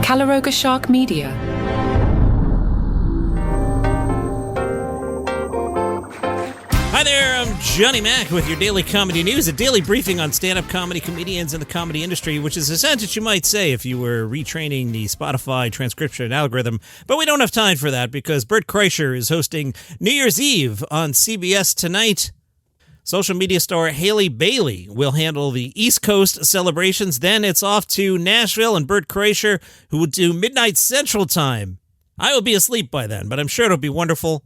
Calaroga Shark Media. Hi there, I'm Johnny Mac with your daily comedy news, a daily briefing on stand-up comedy, comedians, and the comedy industry, which is a sentence you might say if you were retraining the Spotify transcription algorithm. But we don't have time for that because Bert Kreischer is hosting New Year's Eve on CBS tonight. Social media star Haley Bailey will handle the East Coast celebrations. Then it's off to Nashville, and Bert Kreischer, who will do midnight Central Time. I will be asleep by then, but I'm sure it'll be wonderful.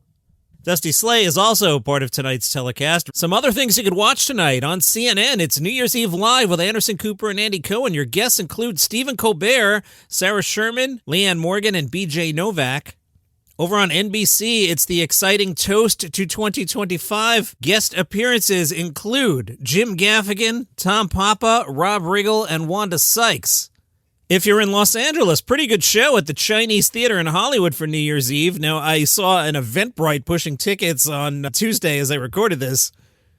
Dusty Slay is also part of tonight's telecast. Some other things you could watch tonight on CNN. It's New Year's Eve Live with Anderson Cooper and Andy Cohen. Your guests include Stephen Colbert, Sarah Sherman, Leanne Morgan, and BJ Novak. Over on NBC, it's the exciting Toast to 2025. Guest appearances include Jim Gaffigan, Tom Papa, Rob Riggle, and Wanda Sykes. If you're in Los Angeles, pretty good show at the Chinese Theater in Hollywood for New Year's Eve. Now, I saw an Eventbrite pushing tickets on Tuesday as I recorded this.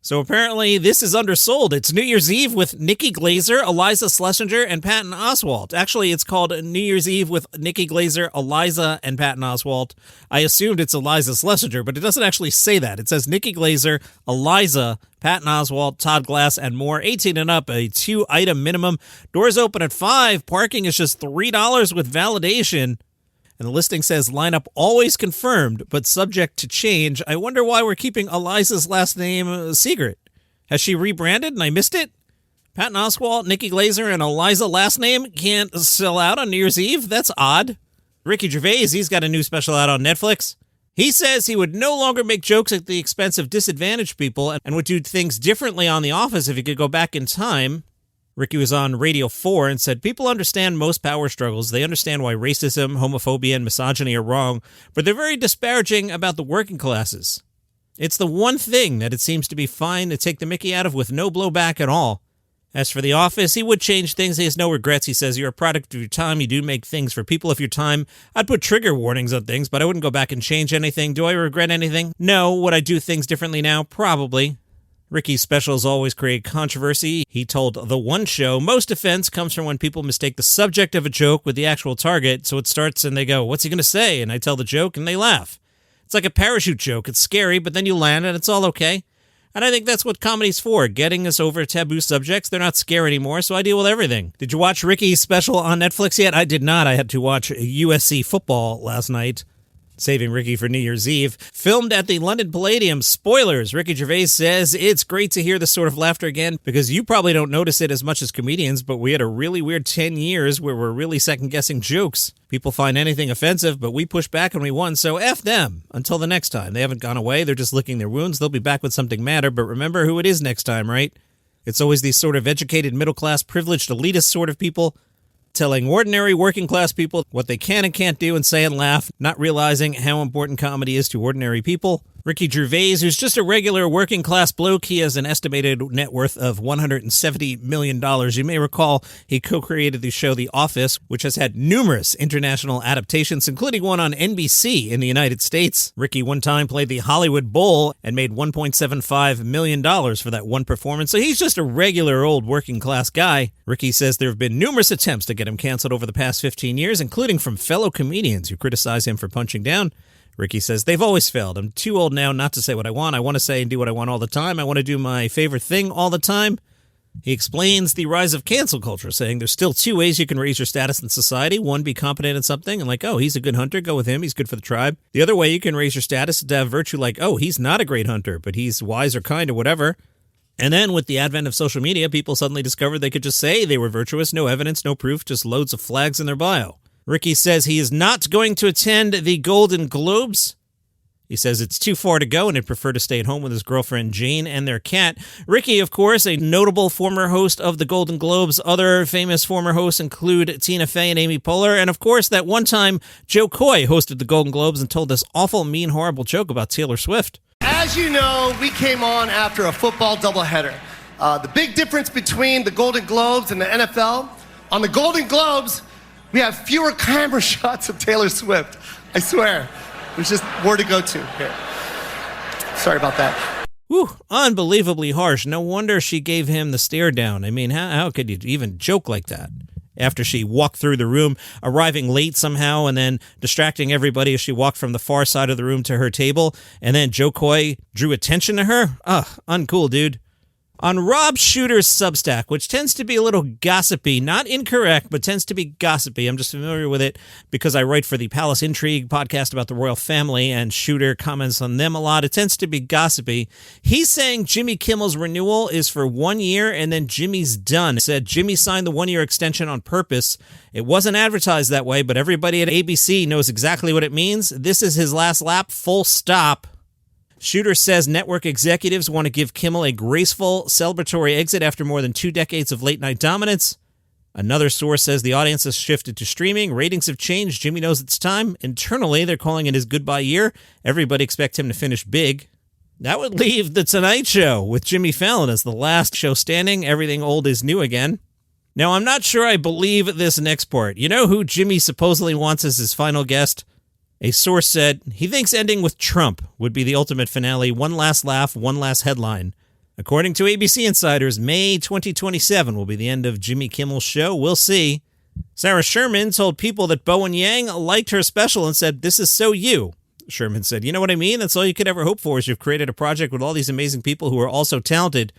So apparently this is undersold. It's New Year's Eve with Nikki Glaser, Iliza Schlesinger, and Patton Oswalt. Actually, it's called New Year's Eve with Nikki Glaser, Iliza, and Patton Oswalt. I assumed it's Iliza Schlesinger, but it doesn't actually say that. It says Nikki Glaser, Iliza, Patton Oswalt, Todd Glass, and more. 18 and up, a 2-item minimum. Doors open at 5. Parking is just $3 with validation. And the listing says lineup always confirmed, but subject to change. I wonder why we're keeping Iliza's last name a secret. Has she rebranded and I missed it? Patton Oswalt, Nikki Glaser, and Iliza last name can't sell out on New Year's Eve? That's odd. Ricky Gervais, he's got a new special out on Netflix. He says he would no longer make jokes at the expense of disadvantaged people and would do things differently on The Office if he could go back in time. Ricky was on Radio 4 and said, people understand most power struggles. They understand why racism, homophobia, and misogyny are wrong, but they're very disparaging about the working classes. It's the one thing that it seems to be fine to take the mickey out of with no blowback at all. As for The Office, he would change things. He has no regrets. He says, you're a product of your time. You do make things for people of your time. I'd put trigger warnings on things, but I wouldn't go back and change anything. Do I regret anything? No. Would I do things differently now? Probably. Ricky's specials always create controversy. He told The One Show, most offense comes from when people mistake the subject of a joke with the actual target, so it starts and they go, what's he going to say? And I tell the joke and they laugh. It's like a parachute joke. It's scary, but then you land and it's all okay. And I think that's what comedy's for, getting us over taboo subjects. They're not scary anymore, so I deal with everything. Did you watch Ricky's special on Netflix yet? I did not. I had to watch USC football last night. Saving Ricky for New Year's Eve. Filmed at the London Palladium. Spoilers. Ricky Gervais says it's great to hear this sort of laughter again because you probably don't notice it as much as comedians, but we had a really weird 10 years where we're really second-guessing jokes. People find anything offensive, but we push back and we won, so F them. Until the next time. They haven't gone away. They're just licking their wounds. They'll be back with something madder, but remember who it is next time, right? It's always these sort of educated, middle-class, privileged, elitist sort of people telling ordinary working-class people what they can and can't do and say and laugh, not realizing how important comedy is to ordinary people. Ricky Gervais, who's just a regular working-class bloke, he has an estimated net worth of $170 million. You may recall he co-created the show The Office, which has had numerous international adaptations, including one on NBC in the United States. Ricky one time played the Hollywood Bowl and made $1.75 million for that one performance, so he's just a regular old working-class guy. Ricky says there have been numerous attempts to get him canceled over the past 15 years, including from fellow comedians who criticize him for punching down. Ricky says, they've always failed. I'm too old now not to say what I want. I want to say and do what I want all the time. I want to do my favorite thing all the time. He explains the rise of cancel culture, saying there's still 2 ways you can raise your status in society. One, be competent in something, and like, oh, he's a good hunter, go with him, he's good for the tribe. The other way you can raise your status is to have virtue like, oh, he's not a great hunter, but he's wise or kind or whatever. And then with the advent of social media, people suddenly discovered they could just say they were virtuous, no evidence, no proof, just loads of flags in their bio. Ricky says he is not going to attend the Golden Globes. He says it's too far to go and he'd prefer to stay at home with his girlfriend Jane and their cat. Ricky, of course, a notable former host of the Golden Globes. Other famous former hosts include Tina Fey and Amy Poehler. And of course, that one time Joe Coy hosted the Golden Globes and told this awful, mean, horrible joke about Taylor Swift. As you know, we came on after a football doubleheader. The big difference between the Golden Globes and the NFL, on the Golden Globes, we have fewer camera shots of Taylor Swift. I swear. There's just more to go to here. Sorry about that. Whew, unbelievably harsh. No wonder she gave him the stare down. I mean, how could you even joke like that? after she walked through the room, arriving late somehow and then distracting everybody as she walked from the far side of the room to her table. And then Joe Coy drew attention to her. Ugh, uncool, dude. On Rob Shooter's Substack, which tends to be a little gossipy, not incorrect, but tends to be gossipy. I'm just familiar with it because I write for the Palace Intrigue podcast about the royal family, and Shooter comments on them a lot. It tends to be gossipy. He's saying Jimmy Kimmel's renewal is for 1 year, and then Jimmy's done. He said Jimmy signed the 1-year extension on purpose. It wasn't advertised that way, but everybody at ABC knows exactly what it means. This is his last lap, full stop. Shooter says network executives want to give Kimmel a graceful, celebratory exit after more than 2 decades of late-night dominance. Another source says the audience has shifted to streaming. Ratings have changed. Jimmy knows it's time. Internally, they're calling it his goodbye year. Everybody expects him to finish big. That would leave The Tonight Show with Jimmy Fallon as the last show standing. Everything old is new again. Now, I'm not sure I believe this next part. You know who Jimmy supposedly wants as his final guest? A source said he thinks ending with Trump would be the ultimate finale. One last laugh, one last headline. According to ABC insiders, May 2027 will be the end of Jimmy Kimmel's show. We'll see. Sarah Sherman told People that Bowen Yang liked her special and said, "This is so you." Sherman said, "You know what I mean? That's all you could ever hope for is you've created a project with all these amazing people who are also talented.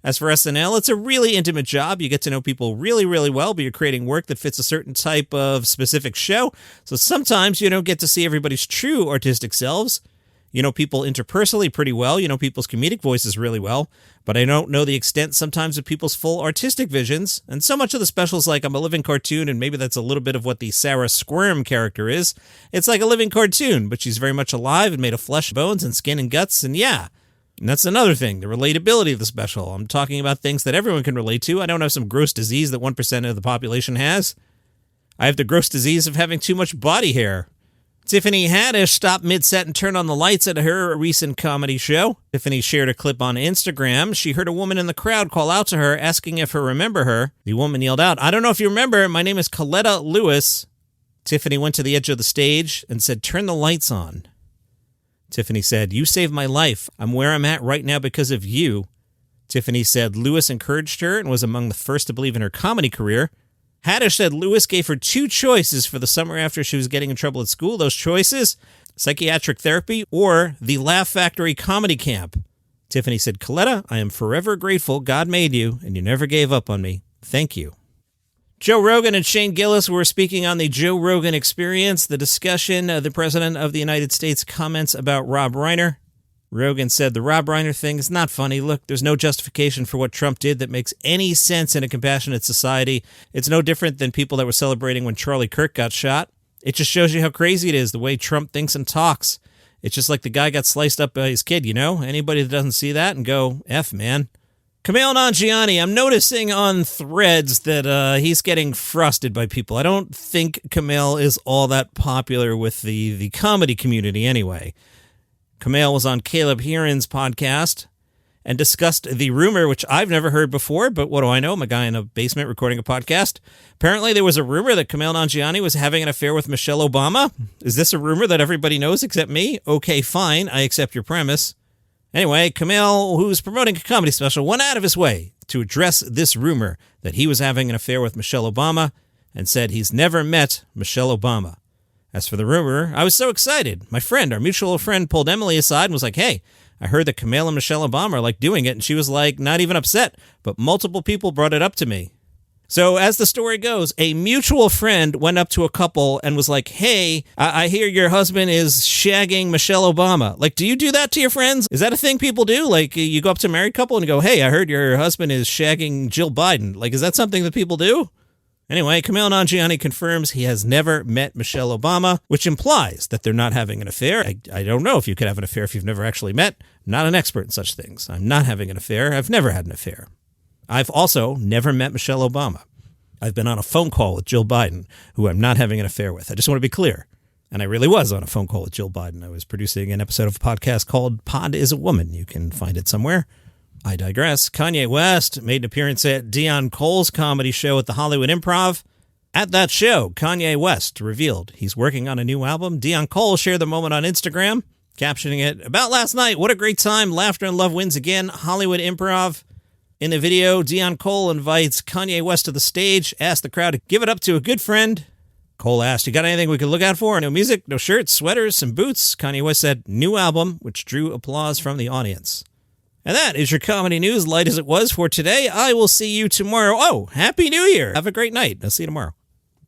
As for SNL, it's a really intimate job. You get to know people really, really well, but you're creating work that fits a certain type of specific show. So sometimes you don't get to see everybody's true artistic selves. You know people interpersonally pretty well. You know people's comedic voices really well. But I don't know the extent sometimes of people's full artistic visions. And so much of the specials like I'm a living cartoon, and maybe that's a little bit of what the Sarah Squirm character is. It's like a living cartoon, but she's very much alive and made of flesh, bones, and skin and guts, and yeah. And that's another thing, the relatability of the special. I'm talking about things that everyone can relate to. I don't have some gross disease that 1% of the population has. I have the gross disease of having too much body hair. Tiffany Haddish stopped mid-set and turned on the lights at her recent comedy show. Tiffany shared a clip on Instagram. She heard a woman in the crowd call out to her, asking if her remember her. The woman yelled out, "I don't know if you remember, my name is Coletta Lewis." Tiffany went to the edge of the stage and said, "Turn the lights on." Tiffany said, "You saved my life. I'm where I'm at right now because of you." Tiffany said Lewis encouraged her and was among the first to believe in her comedy career. Haddish said Lewis gave her 2 choices for the summer after she was getting in trouble at school. Those choices, psychiatric therapy or the Laugh Factory comedy camp. Tiffany said, "Coletta, I am forever grateful God made you and you never gave up on me. Thank you." Joe Rogan and Shane Gillis were speaking on the Joe Rogan Experience, the discussion, the President of the United States comments about Rob Reiner. Rogan said the Rob Reiner thing is not funny. Look, there's no justification for what Trump did that makes any sense in a compassionate society. It's no different than people that were celebrating when Charlie Kirk got shot. It just shows you how crazy it is, the way Trump thinks and talks. It's just like the guy got sliced up by his kid, you know? Anybody that doesn't see that and go, F, man. Kumail Nanjiani, I'm noticing on threads that he's getting frosted by people. I don't think Kumail is all that popular with the comedy community anyway. Kumail was on Caleb Heron's podcast and discussed the rumor, which I've never heard before, but what do I know? I'm a guy in a basement recording a podcast. Apparently there was a rumor that Kumail Nanjiani was having an affair with Michelle Obama. Is this a rumor that everybody knows except me? Okay, fine. I accept your premise. Anyway, Kumail, who's promoting a comedy special, went out of his way to address this rumor that he was having an affair with Michelle Obama and said he's never met Michelle Obama. As for the rumor, I was so excited. My friend, our mutual friend, pulled Emily aside and was like, "Hey, I heard that Kumail and Michelle Obama are like doing it," and she was like, not even upset, but multiple people brought it up to me. So as the story goes, a mutual friend went up to a couple and was like, "Hey, I hear your husband is shagging Michelle Obama." Like, do you do that to your friends? Is that a thing people do? Like, you go up to a married couple and you go, "Hey, I heard your husband is shagging Jill Biden." Like, is that something that people do? Anyway, Kumail Nanjiani confirms he has never met Michelle Obama, which implies that they're not having an affair. I don't know if you could have an affair if you've never actually met. I'm not an expert in such things. I'm not having an affair. I've never had an affair. I've also never met Michelle Obama. I've been on a phone call with Jill Biden, who I'm not having an affair with. I just want to be clear. And I really was on a phone call with Jill Biden. I was producing an episode of a podcast called Pod is a Woman. You can find it somewhere. I digress. Kanye West made an appearance at Deon Cole's comedy show at the Hollywood Improv. At that show, Kanye West revealed he's working on a new album. Deon Cole shared the moment on Instagram, captioning it, "About last night, what a great time. Laughter and love wins again. Hollywood Improv." In the video, Deon Cole invites Kanye West to the stage, asks the crowd to give it up to a good friend. Cole asked, "You got anything we could look out for? No music, no shirts, sweaters, some boots?" Kanye West said, "New album," which drew applause from the audience. And that is your comedy news, light as it was for today. I will see you tomorrow. Oh, Happy New Year. Have a great night. I'll see you tomorrow.